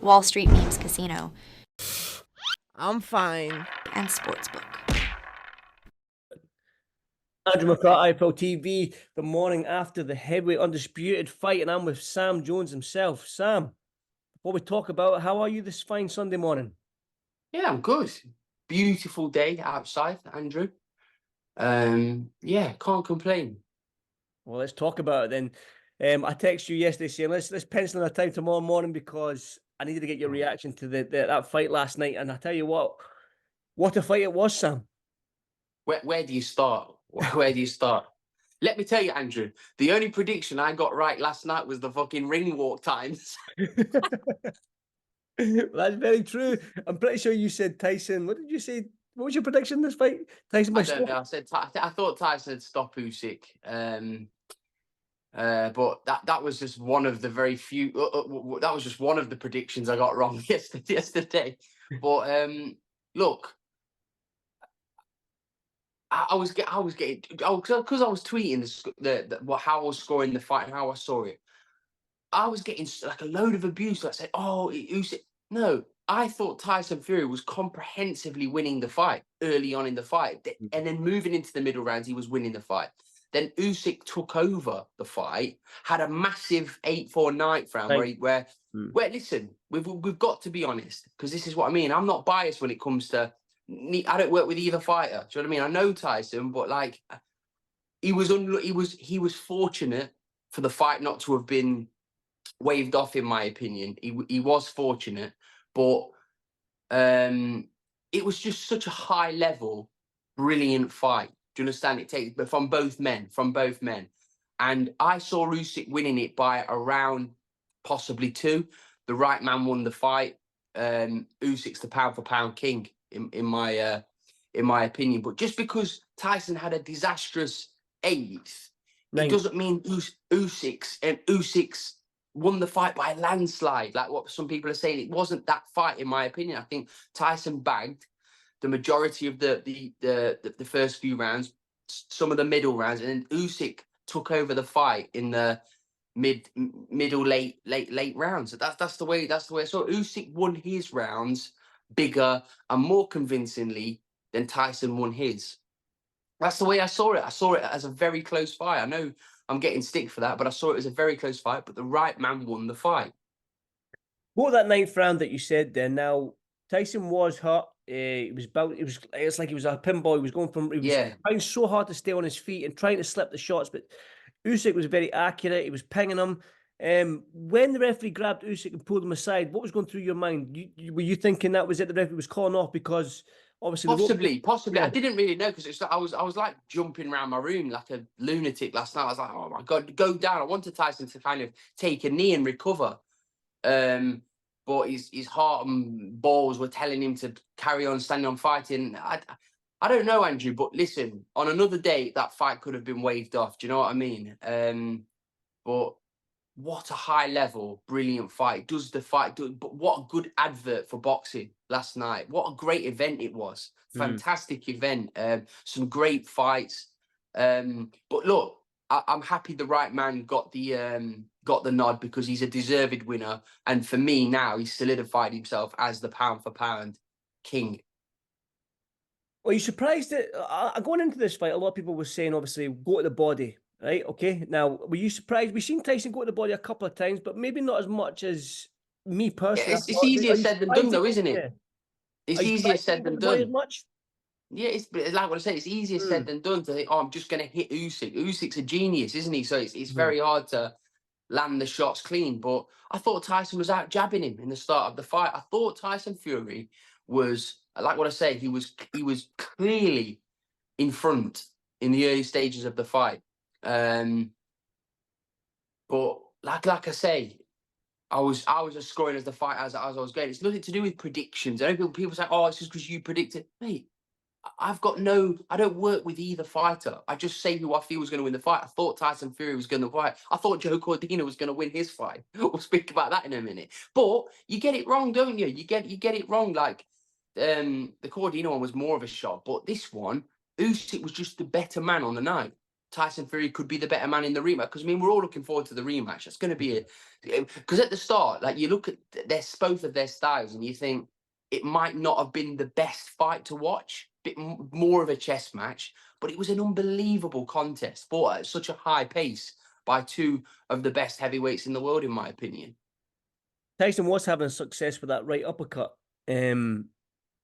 Wall Street Memes Casino I'm fine. and Sportsbook. Andrew McCART, IFLTV, the morning after the heavyweight undisputed fight, and I'm with Sam Jones himself. Sam, before we talk about it, how are you this fine Sunday morning? Yeah, I'm good. Beautiful day outside, Andrew. Yeah, can't complain. Well, let's talk about it then. I texted you yesterday saying let's pencil in a time tomorrow morning because I needed to get your reaction to that fight last night. And I tell you what a fight it was, Sam. Where do you start? Where do you start? Let me tell you, Andrew, the only prediction I got right last night was the fucking ring walk times. That's very true. I'm pretty sure you said Tyson. What did you say? What was your prediction in this fight? Tyson by I don't know. I thought Tyson would stop Usyk. But that was just one of the very few. That was just one of the predictions I got wrong yesterday. But look, I was getting because I was tweeting how I was scoring the fight and how I saw it. I was getting like a load of abuse. Like say, oh, Usyk. No, I thought Tyson Fury was comprehensively winning the fight early on in the fight, and then moving into the middle rounds, he was winning the fight. Then Usyk took over the fight, had a massive 8-4 ninth round where listen, we've got to be honest, because this is what I mean. I'm not biased when it comes to. I don't work with either fighter. Do you know what I mean? I know Tyson, but like he was fortunate for the fight not to have been waved off, in my opinion. He was fortunate, but it was just such a high level, brilliant fight. Do you understand? It takes, but from both men, and I saw Usyk winning it by around possibly 2. The right man won the fight. Usyk's the pound for pound king in my opinion. But just because Tyson had a disastrous 8th, it doesn't mean Usyk's won the fight by a landslide, like what some people are saying. It wasn't that fight, in my opinion. I think Tyson bagged the majority of the first few rounds, some of the middle rounds, and then Usyk took over the fight in the middle late rounds. That's the way I saw it. Usyk won his rounds bigger and more convincingly than Tyson won his. That's the way I saw it. I saw it as a very close fight. I know I'm getting stick for that, but I saw it as a very close fight, but the right man won the fight. What that 9th round that you said there, now Tyson was hurt. It's like he was a pinball. He was trying so hard to stay on his feet and trying to slip the shots, but Usyk was very accurate. He was pinging him. When the referee grabbed Usyk and pulled him aside, what was going through your mind? Were you thinking that was it? The referee was calling off because obviously possibly. Yeah. I didn't really know because I was like jumping around my room like a lunatic last night. I was like, oh my god, go down. I wanted Tyson to kind of take a knee and recover. But his heart and balls were telling him to carry on standing on fighting. I don't know, Andrew, but listen, on another day, that fight could have been waved off. Do you know what I mean? But what a high level, brilliant fight. But what a good advert for boxing last night. What a great event it was. Fantastic event. Some great fights. But look, I'm happy the right man got the nod because he's a deserved winner. And for me now, he's solidified himself as the pound for pound king. Well, you surprised that going into this fight, a lot of people were saying, obviously, go to the body, right? Okay. Now, were you surprised? We've seen Tyson go to the body a couple of times, but maybe not as much as me personally. Yeah, it's easier said than done, though, isn't it? Yeah. It's easier said than done. As much? Yeah, it's like what I said. It's easier said than done to think, oh, I'm just going to hit Usyk. Usyk's a genius, isn't he? So it's very hard to land the shots clean. But I thought Tyson was out jabbing him in the start of the fight. I thought Tyson Fury was, like what I say, he was clearly in front in the early stages of the fight. But like I say, I was just scoring as the fight as I was going. It's nothing to do with predictions. I know people say, oh, it's just because you predicted. Mate, I don't work with either fighter. I just say who I feel was going to win the fight. I thought Tyson Fury was going to fight. I thought Joe Cordina was going to win his fight. We'll speak about that in a minute. But you get it wrong, don't you? You get it wrong. Like the Cordina one was more of a shot, but this one, Usyk was just the better man on the night. Tyson Fury could be the better man in the rematch. Because I mean, we're all looking forward to the rematch. It's going to be because at the start, like you look at both of their styles, and you think it might not have been the best fight to watch. Bit more of a chess match, but it was an unbelievable contest fought at such a high pace by two of the best heavyweights in the world, in my opinion. Tyson was having success with that right uppercut. I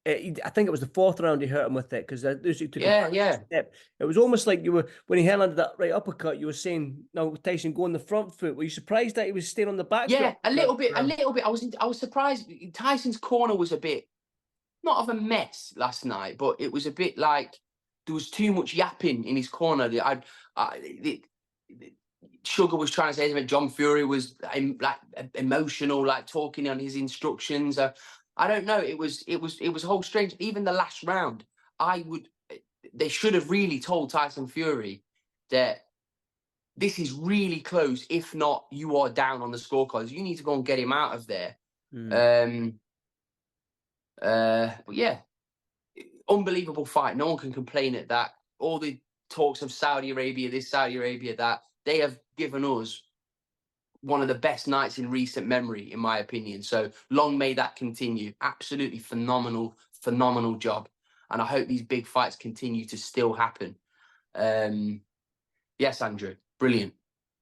think it was the fourth round he hurt him with it because Usyk took a step. It was almost like you were, when he held under that right uppercut, you were saying, "No, Tyson, go on the front foot." Were you surprised that he was staying on the back Yeah, foot? a little bit. I was surprised. Tyson's corner was a bit not of a mess last night, but it was a bit like there was too much yapping in his corner. Sugar was trying to say something. John Fury was like emotional, like talking on his instructions. I don't know. It was a whole strange. Even the last round, they should have really told Tyson Fury that this is really close. If not, you are down on the scorecards. You need to go and get him out of there. But yeah, unbelievable fight. No one can complain at that. All the talks of Saudi Arabia, this, Saudi Arabia, that, they have given us one of the best nights in recent memory, in my opinion. So long may that continue. Absolutely phenomenal job. And I hope these big fights continue to still happen. Yes, Andrew, brilliant.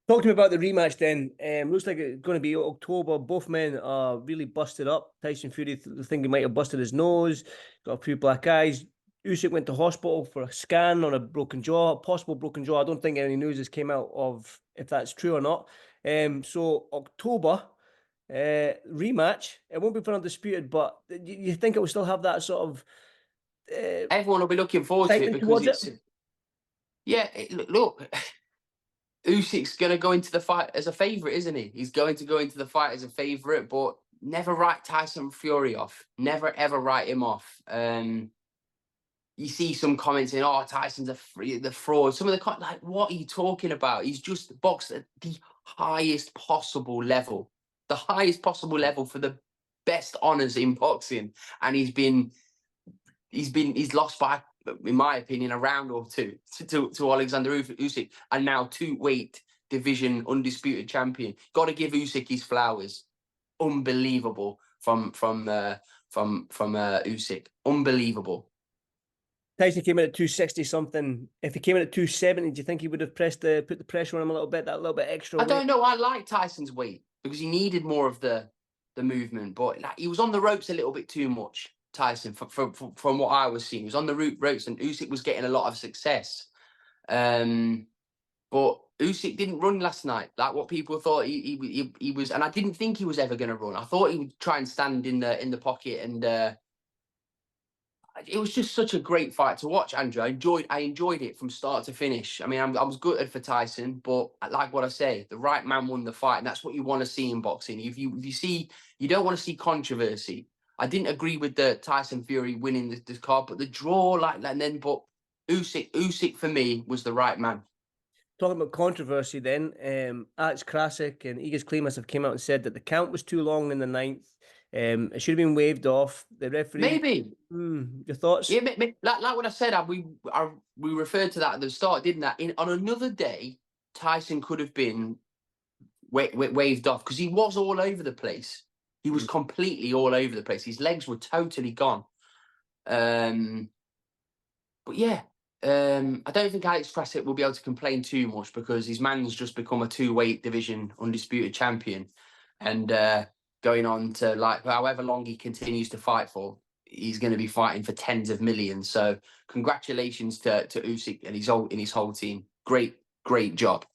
Talk to me about the rematch then. Looks like it's going to be October. Both men are really busted up. Tyson Fury, think he might have busted his nose, got a few black eyes. Usyk went to hospital for a scan on a broken jaw, possible broken jaw. I don't think any news has came out of if that's true or not. So October rematch. It won't be for Undisputed, but you think it will still have that sort of everyone will be looking forward to it because it's look. Usyk's going to go into the fight as a favourite, isn't he? He's going to go into the fight as a favourite, but never write Tyson Fury off. Never, ever write him off. You see some comments saying, "Oh, Tyson's the fraud." Some of the like, what are you talking about? He's just boxed at the highest possible level. The highest possible level for the best honours in boxing. And he's lost by, in my opinion, a round or two to Oleksandr Usyk, and now 2-weight division undisputed champion. Got to give Usyk his flowers. Unbelievable from Usyk. Unbelievable. Tyson came in at 260 something. If he came in at 270, do you think he would have put the pressure on him a little bit, that little bit extra weight? I don't know. I like Tyson's weight because he needed more of the movement, but like, he was on the ropes a little bit too much. Tyson, from what I was seeing, he was on the ropes, and Usyk was getting a lot of success. But Usyk didn't run last night, like what people thought he was, and I didn't think he was ever going to run. I thought he would try and stand in the pocket, and it was just such a great fight to watch, Andrew. I enjoyed it from start to finish. I mean, I was gutted for Tyson, but like what I say, the right man won the fight, and that's what you want to see in boxing. If you see, you don't want to see controversy. I didn't agree with the Tyson Fury winning this card, but the draw, but Usyk for me was the right man. Talking about controversy then, Alex Krasik and Igor Klimas have came out and said that the count was too long in the ninth. It should have been waved off. The referee... Maybe. Your thoughts? Yeah, like what I said, we referred to that at the start, didn't I? On another day, Tyson could have been waved off because he was all over the place. He was completely all over the place. His legs were totally gone. But yeah, I don't think Alex Krasik will be able to complain too much because his man's just become a 2-weight division undisputed champion, and going on to like however long he continues to fight for, he's going to be fighting for tens of millions. So congratulations to Usyk and his whole team. Great job.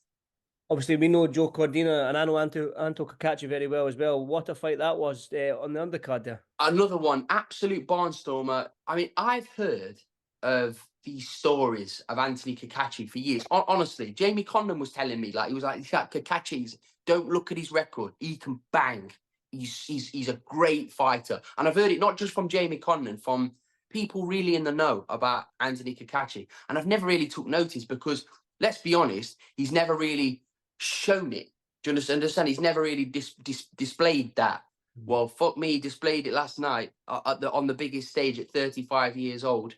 Obviously, we know Joe Cordina, and I know Anto Kakachi very well as well. What a fight that was on the undercard there. Another one, absolute barnstormer. I mean, I've heard of these stories of Anthony Kakachi for years. Honestly, Jamie Condon was telling me, like, he was like, Kakachi's, don't look at his record. He can bang. He's a great fighter. And I've heard it not just from Jamie Condon, from people really in the know about Anthony Kakachi. And I've never really took notice because, let's be honest, he's never really shown it. Do you understand? He's never really displayed that. Well, fuck me, he displayed it last night on the biggest stage at 35 years old.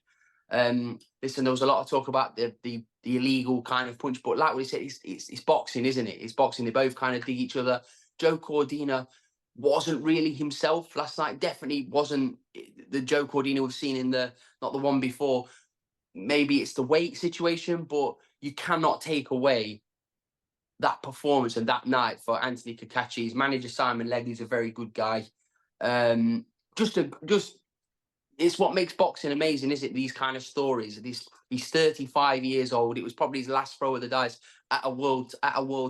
Listen, there was a lot of talk about the illegal kind of punch. But like what he said, it's boxing, isn't it? It's boxing. They both kind of dig each other. Joe Cordina wasn't really himself last night. Definitely wasn't the Joe Cordina we've seen in not the one before. Maybe it's the weight situation, but you cannot take away that performance and that night for Anthony Kakachi. His manager Simon Legley's a very good guy. It's what makes boxing amazing, is it? These kind of stories. He's 35 years old. It was probably his last throw of the dice at a world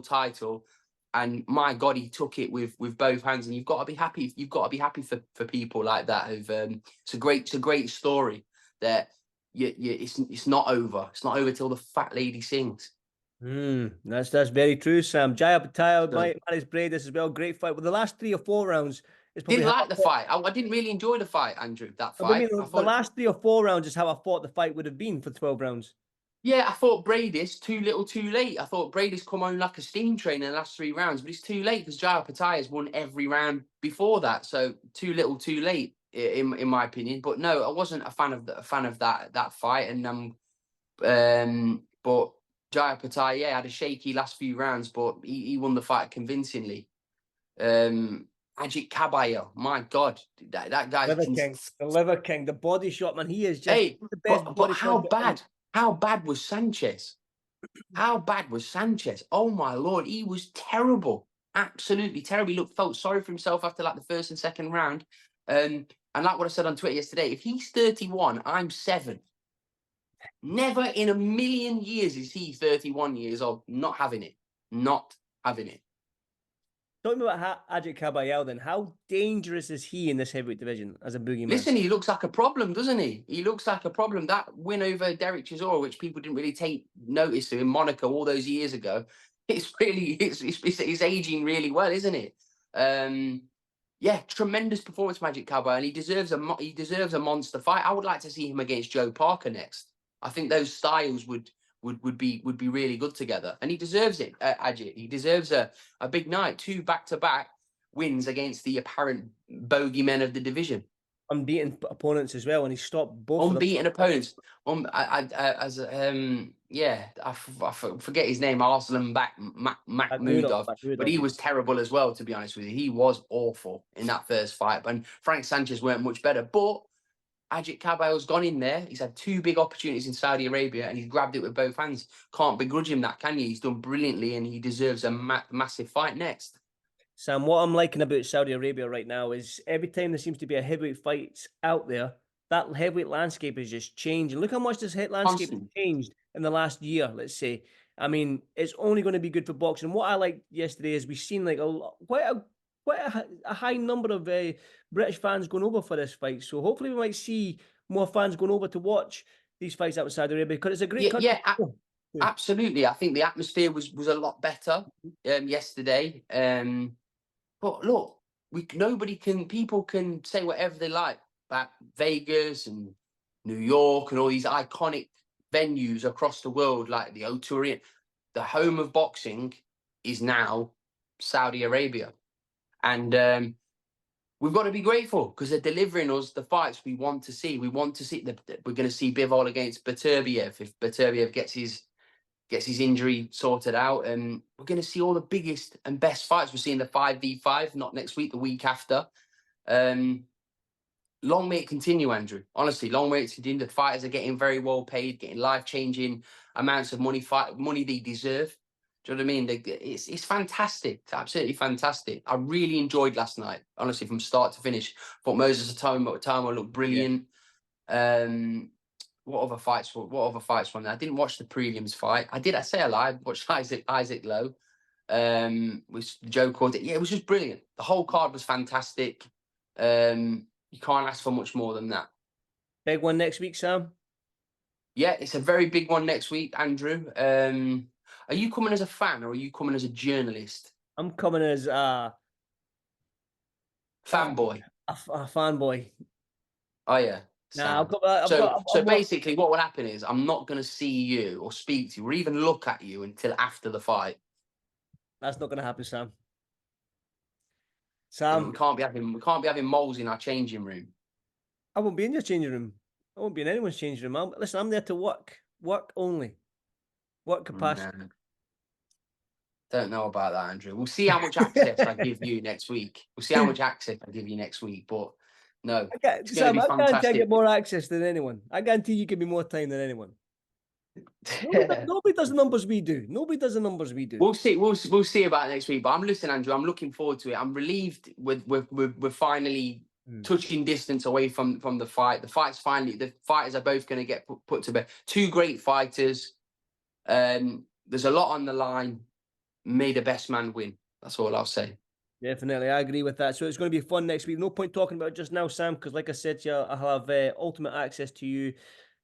title, and my God, he took it with both hands. And you've got to be happy. You've got to be happy for people like that. It's a great story. That it's not over. It's not over till the fat lady sings. That's very true, Sam. Jaya Patel, Maris Bradis as well. Great fight. Well, the last 3 or 4 rounds is probably Didn't like the fight. I didn't really enjoy the fight, Andrew. That fight. I mean, the last 3 or 4 rounds is how I thought the fight would have been for 12 rounds. Yeah, I thought Bradis too little, too late. I thought Bradis come on like a steam train in the last 3 rounds, but it's too late because Jaya Patel has won every round before that. So too little, too late, in my opinion. But no, I wasn't a fan of that fight. And but Jaya Patel, yeah, had a shaky last few rounds, but he won the fight convincingly. Ajit Kabayel, my God, that guy, the liver king, the body shot, man. He is just the best. But how bad was Sanchez? How bad was Sanchez? Oh my Lord, he was terrible, absolutely terrible. He felt sorry for himself after like the first and second round. And like what I said on Twitter yesterday, if he's 31, I'm 7. Never in a million years is he 31 years old. Not having it. Talking about Ajit Kabayel, then, how dangerous is he in this heavyweight division as a boogeyman? Listen, he looks like a problem, doesn't he? He looks like a problem. That win over Derek Chisora, which people didn't really take notice of in Monaco all those years ago, it's aging really well, isn't it? Yeah, tremendous performance, Ajit Kabayel, and he deserves a monster fight. I would like to see him against Joe Parker next. I think those styles would be really good together, and he deserves it. Ajit, he deserves a big night. 2 back-to-back wins against the apparent bogeymen of the division. Unbeaten opponents as well, and he stopped both unbeaten opponents. I forget his name, Arslan Makhmudov, but he was terrible as well, to be honest with you. He was awful in that first fight, and Frank Sanchez weren't much better. But Ajit Kabayel's gone in there. He's had 2 big opportunities in Saudi Arabia, and he's grabbed it with both hands. Can't begrudge him that, can you? He's done brilliantly, and he deserves a massive fight next. Sam, what I'm liking about Saudi Arabia right now is every time there seems to be a heavyweight fight out there, that heavyweight landscape is just changing. Look how much this landscape has changed in the last year, let's say. I mean, it's only going to be good for boxing. What I liked yesterday is we've seen like quite a high number of British fans going over for this fight. So hopefully we might see more fans going over to watch these fights outside Arabia, because it's a great country. Yeah, absolutely. I think the atmosphere was a lot better yesterday. But look, people can say whatever they like about Vegas and New York and all these iconic venues across the world, like the O2 Arena. The home of boxing is now Saudi Arabia. And we've got to be grateful because they're delivering us the fights we want to see. We're going to see Bivol against Beterbiev if Beterbiev gets his injury sorted out, and we're going to see all the biggest and best fights. We're seeing the 5v5, not next week, the week after. Long may it continue, Andrew. Honestly, long may it continue. The fighters are getting very well paid, getting life-changing amounts of money they deserve. Do you know what I mean? It's fantastic. It's absolutely fantastic. I really enjoyed last night, honestly, from start to finish. Thought Moses Atamo looked brilliant. What other fights won there? I didn't watch the prelims fight. I say a lie. I watched Isaac Lowe. With Joe Cordina. Yeah, it was just brilliant. The whole card was fantastic. You can't ask for much more than that. Big one next week, Sam? Yeah, it's a very big one next week, Andrew. Are you coming as a fan or are you coming as a journalist? I'm coming as a fanboy. A fanboy. Oh yeah. Nah, so basically what will happen is I'm not going to see you or speak to you or even look at you until after the fight. That's not going to happen, Sam. We can't be having moles in our changing room. I won't be in your changing room. I won't be in anyone's changing room. Listen, I'm there to work only. What capacity? No. Don't know about that, Andrew. We'll see how much access I give you next week. We'll see how much access I give you next week. But no, it's going to be I guarantee I fantastic. get more access than anyone. I guarantee you give me more time than anyone. Nobody does the numbers we do. Nobody does the numbers we do. We'll see. We'll see about next week. But I'm listening, Andrew. I'm looking forward to it. I'm relieved we're finally touching distance away from the fight. The fight's finally. The fighters are both going to get put to bed. Two great fighters. There's a lot on the line. May the best man win. That's all I'll say. Definitely, I agree with that. So it's going to be fun next week. No point talking about it just now, Sam, because like I said, I'll have ultimate access to you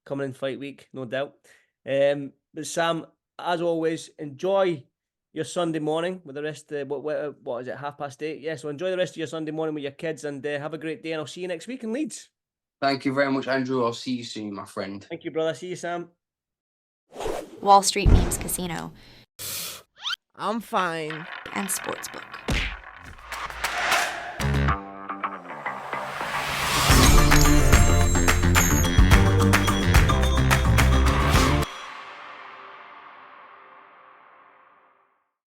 coming in fight week, no doubt. But Sam, as always, enjoy your Sunday morning with the rest. What is it? 8:30. Yeah. So enjoy the rest of your Sunday morning with your kids, and have a great day. And I'll see you next week in Leeds. Thank you very much, Andrew. I'll see you soon, my friend. Thank you, brother. See you, Sam. Wall Street Memes Casino I'm fine. and Sportsbook.